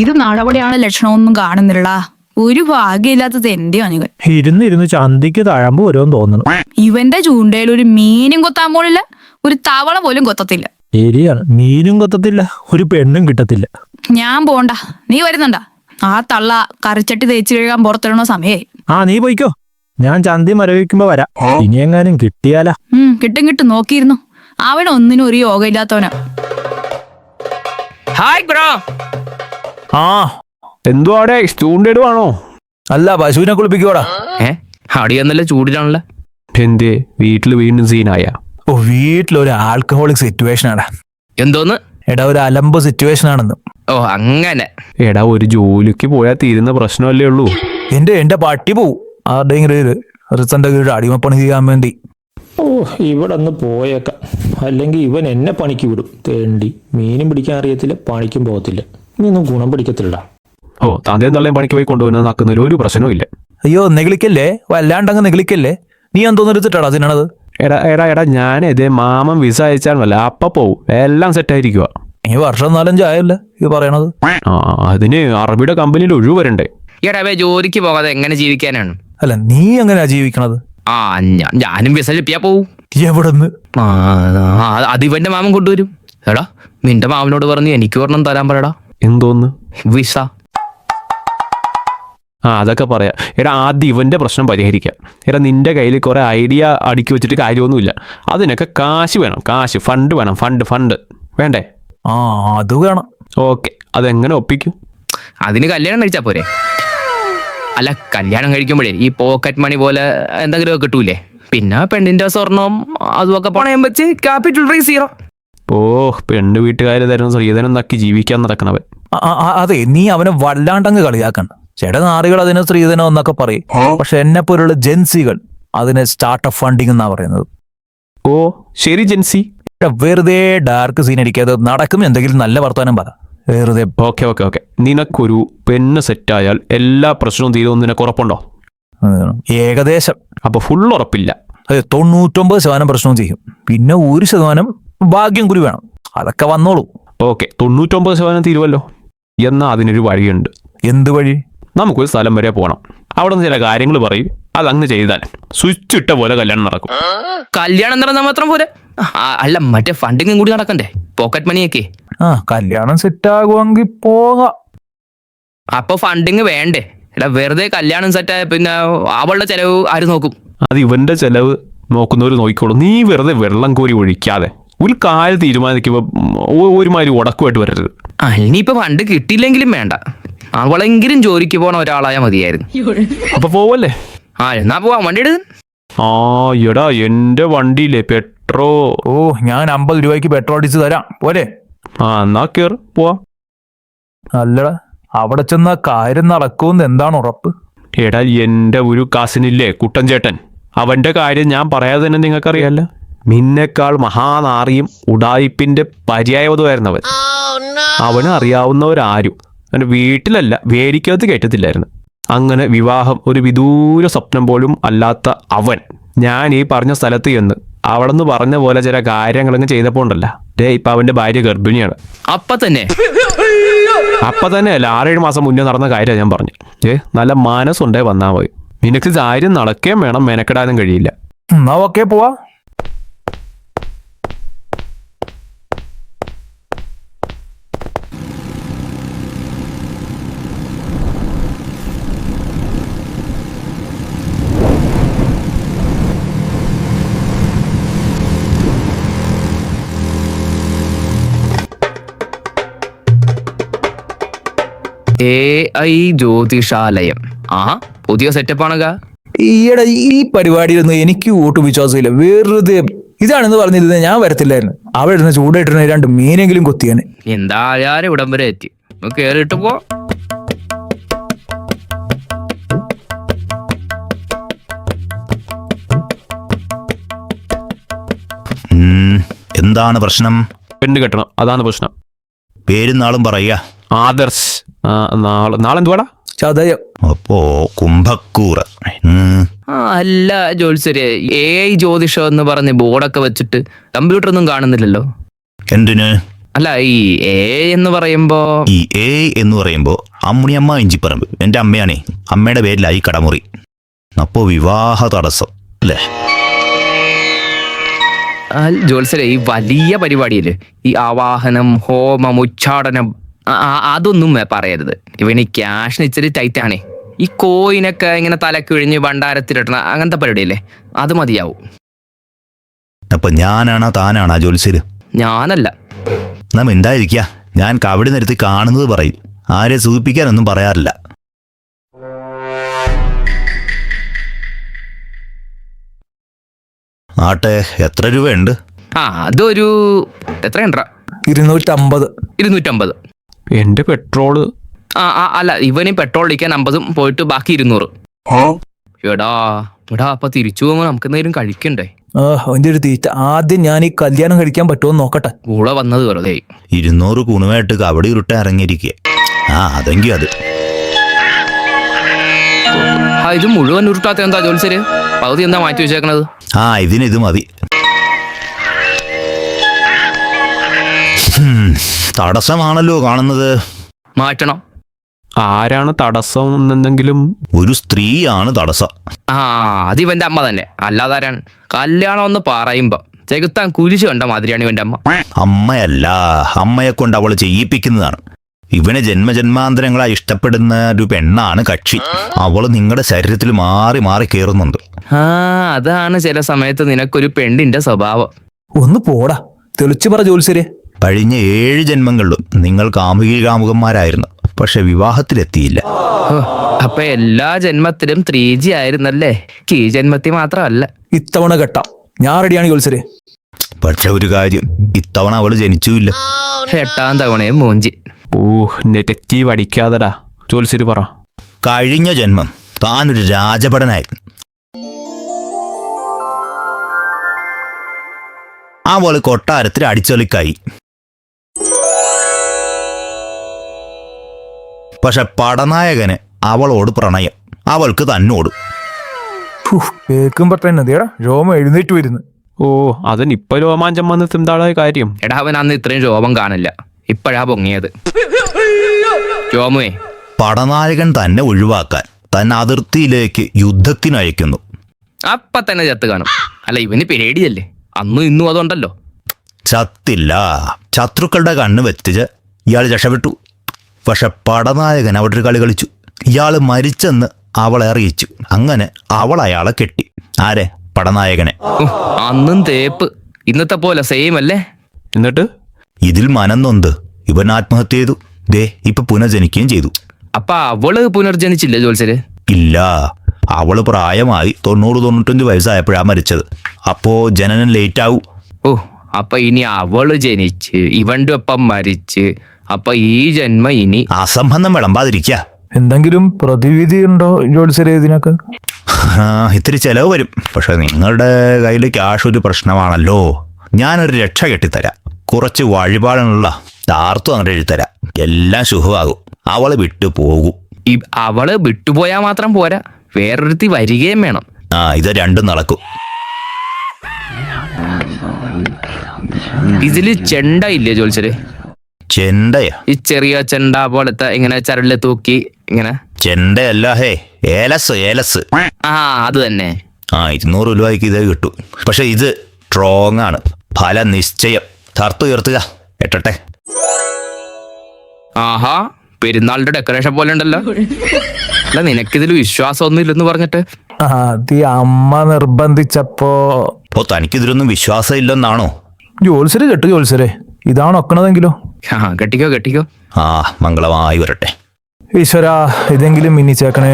ഇത് നടപടിയാണ് ലക്ഷണമൊന്നും കാണുന്നില്ല. ഒരു ഭാഗ്യമില്ലാത്തത് എന്റെ അനികൾ. ഇരുന്ന് ചന്തിക്ക് തഴമ്പ് വരുമെന്ന് തോന്നുന്നു. ഇവന്റെ ചൂണ്ടയിൽ ഒരു മീനും കൊത്താൻ പോലില്ല, ഒരു തവള പോലും കൊത്തത്തില്ല. ശരിയാണ്, മീനും കൊത്തത്തില്ല, ഒരു പെണ്ണും കിട്ടത്തില്ല. ഞാൻ പോണ്ട, നീ വരുന്നുണ്ടാ? ആ തള്ള കറിച്ചട്ടി തേച്ച് കഴുകാൻ പുറത്തിടണ സമയായി. നീ പോയിക്കോ, ഞാൻ ചന്തി മരവിക്കുമ്പോ വരാം. ഇനി എങ്ങാനും കിട്ടിയാലാ? കിട്ടും നോക്കിയിരുന്നു. അവൻ ഒന്നിനും ഒരു യോഗ ഇല്ലാത്തവനാ. Hi bro. എന്തുവാടെ ചൂണ്ടിടുവാണോ? അല്ല, പശുവിനെ കുളിപ്പിക്കോടാ. അടിയൊന്നല്ല ചൂടിലാണല്ലോ. എന്തേ വീട്ടില് വീണ്ടും സീനായ? വീട്ടിലൊരു ആൽക്കഹോളിക് സിറ്റുവേഷൻ ആണ്. എന്തോന്ന്? എടാ, ഒരു അലമ്പ് സിറ്റുവേഷൻ ആണെന്ന്. ഓ അങ്ങനെ. എടാ, ഒരു ജോലിക്ക് പോയാൽ തീരുന്ന പ്രശ്നമല്ലേ ഉള്ളൂ. എന്റെ പട്ടി പോവും ആരുടെയെങ്കിലും റിസന്റെ കീഴിൽ അടിമപ്പണി ചെയ്യാൻ വേണ്ടി. ഇവിടെ ഒന്ന് പോയേക്കാം, അല്ലെങ്കിൽ ഇവൻ എന്നെ പണിക്ക് വിടും. തേണ്ടി മീനും പിടിക്കാൻ അറിയത്തില്ല, പണിക്കും പോകത്തില്ല. ഇനിയൊന്നും ഗുണം പിടിക്കത്തില്ല. താന്തേ തള്ളയും പണിക്ക് പോയി കൊണ്ടുവന്ന് നടക്കുന്നതിൽ ഒരു പ്രശ്നവും ഇല്ല. അയ്യോ, നെഗളിക്കല്ലേ, വല്ലാണ്ടങ്ങ് നെഗളിക്കല്ലേ. നീ എന്തോന്ന് എടുത്തിട്ടാടാ തിന്നണത്? എടാ ഞാനിതേ മാമൻ വിസ അയച്ചാൽ അപ്പ പോവും, എല്ലാം സെറ്റായിരിക്കുക. ഈ വർഷം 4-5 ആയല്ലേ ഇത് പറയണത്? അതിന് അറബിയുടെ കമ്പനിയിൽ ഒഴിവ് വരണ്ടേ? എടാ, ജോലിക്ക് പോകാതെ എങ്ങനെ ജീവിക്കാനാണ്? അല്ല, നീ എങ്ങനെയാ ജീവിക്കണത്? ഞാനും വിസ ലഭിയാ പോവും. എവിടെന്ന്? അത് ഇവന്റെ മാമൻ കൊണ്ടുവരും. എടാ, നിന്റെ മാമനോട് പറഞ്ഞ് എനിക്ക് ഒരെണ്ണം തരാൻ പറയടാ. എന്തോന്ന്? വിസ. അതൊക്കെ പറയാം. എടാ, ആദ്യം ഇവന്റെ പ്രശ്നം പരിഹരിക്കാം. എടാ, നിന്റെ കയ്യിൽ കുറെ ഐഡിയ അടുക്കി വെച്ചിട്ട് കാര്യമൊന്നുമില്ല. അതിനൊക്കെ കാശ് വേണം, കാശ്, ഫണ്ട് വേണം. ഫണ്ട് വേണ്ടേ? അത് വേണം. ഓക്കെ, അതെങ്ങനെ ഒപ്പിക്കും? അതിന് കല്യാണം കഴിച്ചാ പോരെ? അല്ല, കല്യാണം കഴിക്കുമ്പോഴേ ഈ പോക്കറ്റ് മണി പോലെ എന്തെങ്കിലും കിട്ടൂലേ? പിന്നെ പെണ്ണിന്റെ സ്വർണം അതുമൊക്കെ പണയം വെച്ച് ക്യാപിറ്റൽ റൈസ് ചെയ്യണം. പെണ്ണ് വീട്ടുകാര് തരുന്ന സ്ത്രീധനം നക്കി ജീവിക്കാൻ നടക്കണവൻ. അതെ, നീ അവനെ വല്ലാണ്ടങ്ങ് കളിയാക്കണ്ട. ചില നാറികൾ അതിന് സ്ത്രീധനം എന്നൊക്കെ പറയും. പക്ഷെ എന്നെ പോലുള്ള ജെൻസികൾ അതിന് സ്റ്റാർട്ടപ്പ് ഫണ്ടിങ് എന്നാ പറയുന്നത്. ശരി ജെൻസി. വെറുതെ ഡാർക്ക് സീൻ അടിക്കാതെ നടക്കും എന്തെങ്കിലും നല്ല വർത്തമാനം പറ. വെറുതെ. ഓക്കെ. നിനക്കൊരു പെണ്ണ് സെറ്റായാൽ എല്ലാ പ്രശ്നവും തീരുമെന്ന് നിനക്ക് ഉറപ്പുണ്ടോ? ഏകദേശം. അപ്പൊ ഫുൾ ഉറപ്പില്ല. അതെ, 99% പ്രശ്നവും ചെയ്യും. പിന്നെ 1% ഭാഗ്യം കൂടി വേണം. അതൊക്കെ വന്നോളൂ. ഓക്കെ, 99% തീരുവല്ലോ. എന്നാ അതിനൊരു വഴിയുണ്ട്. എന്ത് വഴി? നമുക്കൊരു സ്ഥലം വരെ പോകണം. അവിടെ നിന്ന് ചില കാര്യങ്ങൾ പറയും. അതങ്ങ് ചെയ്താൽ സ്വിച്ച് ഇട്ട പോലെ കല്യാണം നടക്കും. കല്യാണം നടന്നാൽ മാത്രം പോലെ? അല്ല, മറ്റേ ഫണ്ടിങ്ങും കൂടി നടക്കണ്ടേ? പോക്കറ്റ് മണിയൊക്കെ. കല്യാണം സെറ്റ് ആകുമെങ്കിൽ പോകാം. അപ്പൊ ഫണ്ടിങ് വേണ്ടേ? എടാ, വെറുതെ കല്യാണം സെറ്റായ പിന്നെ അവളുടെ ചെലവ് ആര് നോക്കും? അത് ഇവന്റെ ചെലവ് നോക്കുന്നവർ നോക്കിക്കോളും. നീ വെറുതെ വെള്ളം കോരി ഒഴിക്കാതെ ഒരു കാര്യം തീരുമാനിക്കുമ്പോ ഒരുമാതിരി ഉടക്കുമായിട്ട് വരരുത്. ഇനിയിപ്പോ ഫണ്ട് കിട്ടിയില്ലെങ്കിലും വേണ്ട, അവളെങ്കിലും ജോലിക്ക് പോണ ഒരാളായാ മതിയായിരുന്നു. അപ്പൊ പോവല്ലേ? എന്നാ പോവാ, വണ്ടി എടു. എടാ, എന്റെ വണ്ടിയില്ലേ പെട്രോ. ഞാൻ 50 രൂപയ്ക്ക് പെട്രോൾ അടിച്ച് തരാം, പോരെ? എന്നാ കേറ്, പോവാ. അല്ലടാ, അവിടെ ചെന്ന കാര്യം നടക്കുമെന്ന് എന്താണ് ഉറപ്പ്? എടാ, എന്റെ ഒരു കസിനില്ലേ കുട്ടൻ ചേട്ടൻ, അവന്റെ കാര്യം ഞാൻ പറയാതെ തന്നെ നിങ്ങൾക്കറിയാലോ. നിന്നെക്കാൾ മഹാനാറിയും ഉടായിപ്പിന്റെ പര്യായവതുമായിരുന്നവൻ. അവന് അറിയാവുന്നവരാരും അവന്റെ വീട്ടിലല്ല വേദിക്കകത്ത് കയറ്റത്തില്ലായിരുന്നു. അങ്ങനെ വിവാഹം ഒരു വിദൂര സ്വപ്നം പോലും അല്ലാത്ത അവൻ ഞാൻ ഈ പറഞ്ഞ സ്ഥലത്ത് ചെന്ന് അവിടെ നിന്ന് പറഞ്ഞ പോലെ ചില കാര്യങ്ങളങ്ങ് ചെയ്തപ്പോ ഉണ്ടല്ല, ഇപ്പൊ അവന്റെ ഭാര്യ ഗർഭിണിയാണ്. അപ്പൊ തന്നെ അല്ല, 6-7 മാസം മുന്നേ നടന്ന കാര്യം ഞാൻ പറഞ്ഞു. നല്ല മനസ്സുണ്ടേ വന്നാ മതി. നിനക്ക് കാര്യം നടക്കുകയും വേണം, മെനക്കെടാനും കഴിയില്ല. എന്നാ ഓക്കെ, പോവാ. AI ജ്യോതിഷാലയം. പുതിയ സെറ്റപ്പാണക. ഈയിടെ ഈ പരിപാടിയിലൊന്നും എനിക്ക് ഒട്ടും വിശ്വാസമില്ല. വെറുതെ ഇതാണെന്ന് പറഞ്ഞിരുന്നത് ഞാൻ വരത്തില്ലായിരുന്നു. അവിടെ ഇരുന്ന് ചൂടായിട്ടിരുന്ന 2 മീനെങ്കിലും കൊത്തിയാണ്. എന്തായാലും ഇവിടം വരെ എത്തി, കേറിട്ട് പോ. എന്താണ് പ്രശ്നം? പെണ്ണ് കെട്ടണം, അതാണ് പ്രശ്നം. പേരും നാളും പറയാ. ആദർശ്. നാളെന്തുവാടാ? ചതയം. അപ്പോ കുംഭക്കൂറ്. അല്ല ജോത്സര്, AI ജ്യോതിഷം എന്ന് പറഞ്ഞ് ബോർഡൊക്കെ വെച്ചിട്ട് കമ്പ്യൂട്ടർ ഒന്നും കാണുന്നില്ലല്ലോ. എന്തിന്? അല്ല ഈ എ എന്ന് പറയുമ്പോ ഈ എ എന്ന് പറയുമ്പോൾ അമ്മുണിയമ്മ ഇഞ്ചിപ്പറമ്പ് എൻ്റെ അമ്മയാണേ. അമ്മയുടെ പേരിലായി കടമുറി. അപ്പോൾ വിവാഹ തടസ്സം അല്ലേ? ജോത്സരെ ഈ വലിയ പരിപാടിയില്ലേ, ഈ ആവാഹനം, ഹോമം, ഉച്ചാടനം, അതൊന്നും പറയരുത്. ഇവന് ക്യാഷിന് ഇച്ചിരി ടൈറ്റാണേ. ഈ കോയിനൊക്കെ ഇങ്ങനെ തലക്കിഴിഞ്ഞ് ഭണ്ഡാരത്തിലിട്ടണ അങ്ങനത്തെ പരിപാടിയല്ലേ, അത് മതിയാവും. അപ്പൊ ഞാനാണോ താനാണോ ജോത്സ്യര്? ഞാനല്ല. നാം എന്തായിരിക്ക, ഞാൻ കവടി നിരത്തി കാണുന്നത് പറയും, ആരെ സൂചിപ്പിക്കാനൊന്നും പറയാറില്ല. ആട്ടെ, എത്ര രൂപയുണ്ട്? അതൊരു എത്രയുണ്ടാ? 250. 250. എന്റെ പെട്രോള് അല്ല, ഇവന് പെട്രോൾ അടിക്കാൻ 50 പോയിട്ട് ബാക്കി 200. എടാ അപ്പൊ തിരിച്ചു പോകുമ്പോ നമുക്ക് എന്തെങ്കിലും കഴിക്കണ്ടേ? അവന്റെ ഒരു തീറ്റ. ആദ്യം ഞാൻ ഈ കല്യാണം കഴിക്കാൻ പറ്റുമോ നോക്കട്ടെ. കൂടെ വന്നത് വെറുതെ. 200 കുണുമായിട്ട് കവടി ഉരുട്ടാൻ ഇറങ്ങിയിരിക്കുക. അതെങ്കിൽ അത് ഇത് മുഴുവൻ ഉരുട്ടാത്ത എന്താ ജോത്സര്? പകുതി എന്താ മാറ്റി വെച്ചേക്കണത്? ഇതിനിത് മതി. തടസ്സമാണല്ലോ കാണുന്നത്. മാറ്റണം. ആരാണ് തടസ്സം എന്നെന്തെങ്കിലും? ഒരു സ്ത്രീയാണ് തടസ്സം. അത് ഇവന്റെ അമ്മ തന്നെ, അല്ലാതാരാണ്? കല്യാണം എന്ന് പറയുമ്പോ ചെകുത്താൻ കുരിശ് കണ്ട മാതിരിയാണ് ഇവന്റെ അമ്മ. അമ്മയല്ല, അമ്മയെ കൊണ്ട് അവൾ ചെയ്യിപ്പിക്കുന്നതാണ്. ഇവനെ ജന്മജന്മാന്തരങ്ങളായി ഇഷ്ടപ്പെടുന്ന ഒരു പെണ്ണാണ് കക്ഷി. അവള് നിങ്ങളുടെ ശരീരത്തിൽ മാറി മാറി കയറുന്നുണ്ട്. അതാണ് ചില സമയത്ത് നിനക്കൊരു പെണ്ണിന്റെ സ്വഭാവം. ഒന്ന് പോടാ, തെളിച്ചു പറ ജോത്സ്യരെ. കഴിഞ്ഞ 7 ജന്മങ്ങളിലും നിങ്ങൾ കാമുകന്മാരായിരുന്നു, പക്ഷെ വിവാഹത്തിലെത്തിയില്ല. അപ്പൊ എല്ലാ ജന്മത്തിലും 3G ആയിരുന്നല്ലേ? ഈ ജന്മത്തിൽ മാത്രമല്ല. ഇത്തവണ കെട്ടാം, ഞാൻ റെഡിയാണ് ജോത്സ്യരെ. പക്ഷെ ഒരു കാര്യം, ഇത്തവണ അവള് ജനിച്ചുമില്ല. 8ാം തവണയും മൂഞ്ചി. നെഗറ്റീവ് അടിക്കാതെടാ ജോത്സ്യര് പറ. കഴിഞ്ഞ ജന്മം താനൊരു രാജഭടനായിരുന്നു. അവള് കൊട്ടാരത്തിൽ അടിച്ചൊലിക്കായി. പക്ഷെ പടനായകന് അവളോട് പ്രണയം, അവൾക്ക് തന്നോട്. കേൾക്കുമ്പോ തന്നെ രോമ എഴുന്നേറ്റ് വരുന്നു. അതിനിപ്പോ രോമാഞ്ചം വന്നിട്ട് എന്താ കാര്യം? എടാ, അവൻ അന്ന് ഇത്രയും രോമം കാണില്ല, ഇപ്പോഴാ പൊങ്ങിയത്. രോമുവേ, പടനായകൻ തന്നെ ഒഴിവാക്കാൻ തന്നെ അതിർത്തിയിലേക്ക് യുദ്ധത്തിനയക്കുന്നു. അപ്പൊ തന്നെ ചത്ത് കാണും. അല്ല, ഇവന് പേടിയല്ലേ? അന്നും ഇന്നും അതുണ്ടല്ലോ. ചത്തില്ല, ശത്രുക്കളുടെ കണ്ണ് വെച്ച് ഇയാൾ രക്ഷപ്പെട്ടു. പക്ഷെ പടനായകൻ അവിടെ ഒരു കളി കളിച്ചു. ഇയാൾ മരിച്ചെന്ന് അവളെ അറിയിച്ചു. അങ്ങനെ അവൾ അയാളെ കെട്ടി. ആരെ? പടനായകനെ. അന്നും തേപ്പ്, ഇന്നത്തെ പോലെ സെയിം അല്ലേ? എന്നിട്ട് ഇതിൽ മനം നൊന്ത് ഇവൻ ആത്മഹത്യ ചെയ്തു. ഇപ്പൊ പുനർജനിക്കുകയും ചെയ്തു. അപ്പൊ അവള് പുനർജനിച്ചില്ലേ ജോത്സര്? ഇല്ല, അവള് പ്രായമായി 90-95 വയസ്സായപ്പോഴാ മരിച്ചത്. അപ്പോ ജനനം ലേറ്റ് ആവും. അപ്പൊ ഇനി അവള് ജനിച്ച് ഇവന്റെ ഒപ്പം മരിച്ച്, അപ്പൊ ഈ ജന്മം ഇനി അസംബന്ധം വിളമ്പാതിരിക്ക. എന്തെങ്കിലും പ്രതിവിധി ഉണ്ടോ ജോത്സ്യരെ ഇതിനൊക്കെ? ഇത്തിരി ചെലവ് വരും, പക്ഷെ നിങ്ങളുടെ കയ്യിൽ ക്യാഷ് ഒരു പ്രശ്നമാണല്ലോ. ഞാനൊരു രക്ഷ കെട്ടിത്തരാം. കുറച്ച് വഴിപാടുള്ള താർത്തു അങ്ങോട്ട് എഴുതരാം. എല്ലാം ശുഭമാകും. അവള് വിട്ടു പോകും. അവള് വിട്ടുപോയാൽ മാത്രം പോരാ, വേറൊരുത്തി വരികയും വേണം. ഇത് രണ്ടും നടക്കും. ഇതില് ചെണ്ട ഇല്ലേ ജോത്സര്? ചെണ്ടയാ? ഈ ചെറിയ ചെണ്ട പോലത്തെ ഇങ്ങനെ ചരലില് തൂക്കി ഇങ്ങനെ. ചെണ്ടയല്ല, ഏലസ്. അത് തന്നെ. 200 രൂപയ്ക്ക് ഇത് കിട്ടും. പക്ഷെ ഇത് സ്ട്രോങ് ആണ്. ഫല നിശ്ചയം. തർത്തു ഉയർത്തുക, എട്ടട്ടെ. പെരുന്നാളിന്റെ ഡെക്കറേഷൻ പോലെ ഉണ്ടല്ലോ. അല്ല, നിനക്കിതിൽ വിശ്വാസമൊന്നും ഇല്ലെന്ന് പറഞ്ഞിട്ട്. അമ്മ നിർബന്ധിച്ചപ്പോ. തനിക്കിതിലൊന്നും വിശ്വാസം ഇല്ലെന്നാണോ? ജോത്സ്യരെ കെട്ടു ജോത്സ്യരെ, ഇതാണ് ഒക്കണതെങ്കിലോ? കെട്ടിക്കോ. മംഗളമായി വരട്ടെ. ഈശ്വരാ, ഇതെങ്കിലും മിന്നിച്ചേക്കണേ.